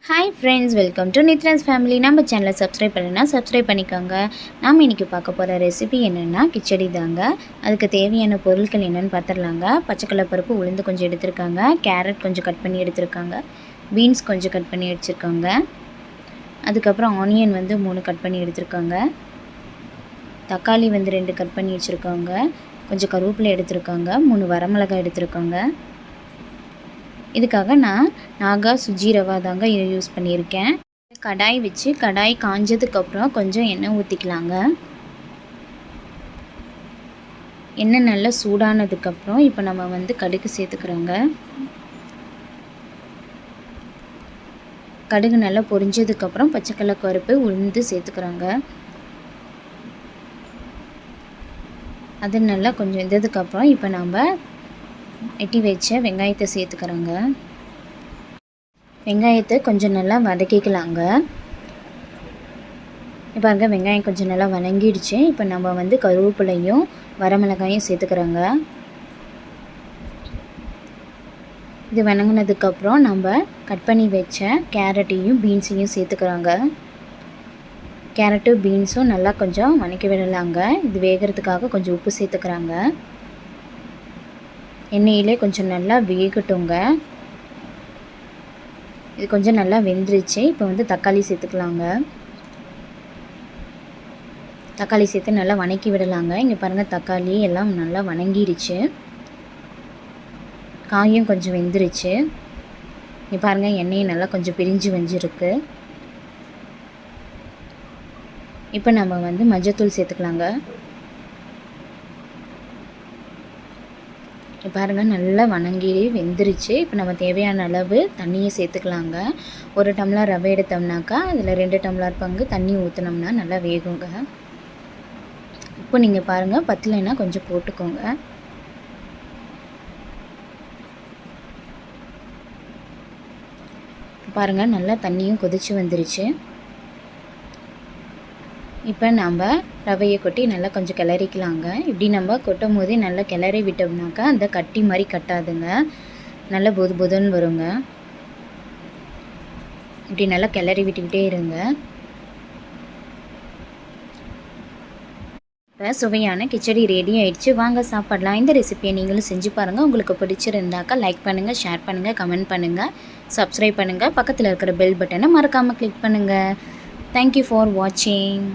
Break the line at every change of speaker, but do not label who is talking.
Hi friends, welcome to Nithra's family. நம்ம சேனலை subscribe பண்ணினா சப்ஸ்கிரைப் பண்ணிக்கோங்க. நாம் இன்றைக்கி பார்க்க போகிற ரெசிபி என்னென்னா கிச்சடி தாங்க. அதுக்கு தேவையான பொருட்கள் என்னென்னு பார்த்துடலாங்க. பச்சைக்கடலை பருப்பு, உளுந்து கொஞ்சம் எடுத்துருக்காங்க, கேரட் கொஞ்சம் கட் பண்ணி எடுத்துருக்காங்க, பீன்ஸ் கொஞ்சம் கட் பண்ணி வச்சுருக்காங்க, அதுக்கப்புறம் ஆனியன் 3 கட் பண்ணி எடுத்துருக்காங்க, தக்காளி 2 கட் பண்ணி வச்சுருக்காங்க, கொஞ்சம் கருவேப்பிலை எடுத்துருக்காங்க, 3 வரமிளகாய் எடுத்துருக்காங்க. இதுக்காக நான் நாகா சுஜி ரவா தாங்க யூஸ் பண்ணியிருக்கேன். கடாய் வச்சு கடாய் காஞ்சதுக்கப்புறம் கொஞ்சம் எண்ணெய் ஊற்றிக்கலாங்க. எண்ணெய் நல்லா சூடானதுக்கப்புறம் இப்போ நம்ம கடுகு சேர்த்துக்கிறோங்க. கடுகு நல்லா பொரிஞ்சதுக்கப்புறம் பச்சைக்கடலை பருப்பு, உளுந்து சேர்த்துக்கிறோங்க. அது நல்லா கொஞ்சம் வெந்ததுக்கப்புறம் இப்போ நம்ம வெட்டி வச்ச வெங்காயத்தை சேர்த்துக்கிறோங்க. வெங்காயத்தை கொஞ்சம் நல்லா வதக்கிக்கலாங்க. இப்போ அங்கே வெங்காயம் கொஞ்சம் நல்லா வதங்கிடுச்சு. இப்போ நம்ம கருவேப்பிலையும் வரமிளகாயும் சேர்த்துக்கிறோங்க. இது வதங்கினதுக்கப்புறம் நம்ம கட் பண்ணி வச்ச கேரட்டையும் பீன்ஸையும் சேர்த்துக்கிறோங்க. கேரட்டும் பீன்ஸும் நல்லா கொஞ்சம் வதக்கி விடலாங்க. இது வேகிறதுக்காக கொஞ்சம் உப்பு சேர்த்துக்கிறாங்க. எண்ணெயிலே கொஞ்சம் நல்லா வேகட்டுங்க. இது கொஞ்சம் நல்லா வெந்துருச்சு. இப்போ தக்காளி சேர்த்துக்கலாங்க. தக்காளி சேர்த்து நல்லா வதக்கி விடலாங்க. இங்கே பாருங்கள், தக்காளி எல்லாம் நல்லா வதங்கிடுச்சு. காயும் கொஞ்சம் வெந்துருச்சு. இங்கே பாருங்கள், எண்ணெயும் நல்லா கொஞ்சம் பிரிஞ்சு வெஞ்சிருக்கு. இப்போ நம்ம மஞ்சத்தூள் சேர்த்துக்கலாங்க. பாருங்கள், நல்லா வதங்கி வெந்துருச்சு. இப்போ நம்ம தேவையான அளவு தண்ணியை சேர்த்துக்கலாங்க. 1 டம்ளர் ரவை எடுத்தோம்னாக்கா அதில் 2 டம்ளர் பங்கு தண்ணி ஊற்றினோம்னா நல்லா வேகுங்க. இப்போ நீங்கள் பாருங்கள், பத்தலைன்னா கொஞ்சம் போட்டுக்கோங்க. பாருங்கள், நல்லா தண்ணியும் கொதிச்சு வந்துருச்சு. இப்போ நம்ம ரவையை கொட்டி நல்லா கொஞ்சம் கிளறிக்கலாங்க. இப்படி நம்ம கொட்டும் போதே நல்லா கிளறி விட்டோம்னாக்கா அந்த கட்டி மாதிரி கட்டாதுங்க, நல்லா பொது பொதுன்னு வருங்க. இப்படி நல்லா கிளறி விட்டுக்கிட்டே இருங்க. இப்போ சுவையான கிச்சடி ரெடி ஆயிடுச்சு. வாங்க சாப்பிடலாம். இந்த ரெசிபியை நீங்களும் செஞ்சு பாருங்கள். உங்களுக்கு பிடிச்சிருந்தாக்கா லைக் பண்ணுங்கள், ஷேர் பண்ணுங்கள், கமெண்ட் பண்ணுங்கள், சப்ஸ்கிரைப் பண்ணுங்கள். பக்கத்தில் இருக்கிற பெல் பட்டனை மறக்காமல் கிளிக் பண்ணுங்கள். தேங்க்யூ ஃபார் வாட்சிங்.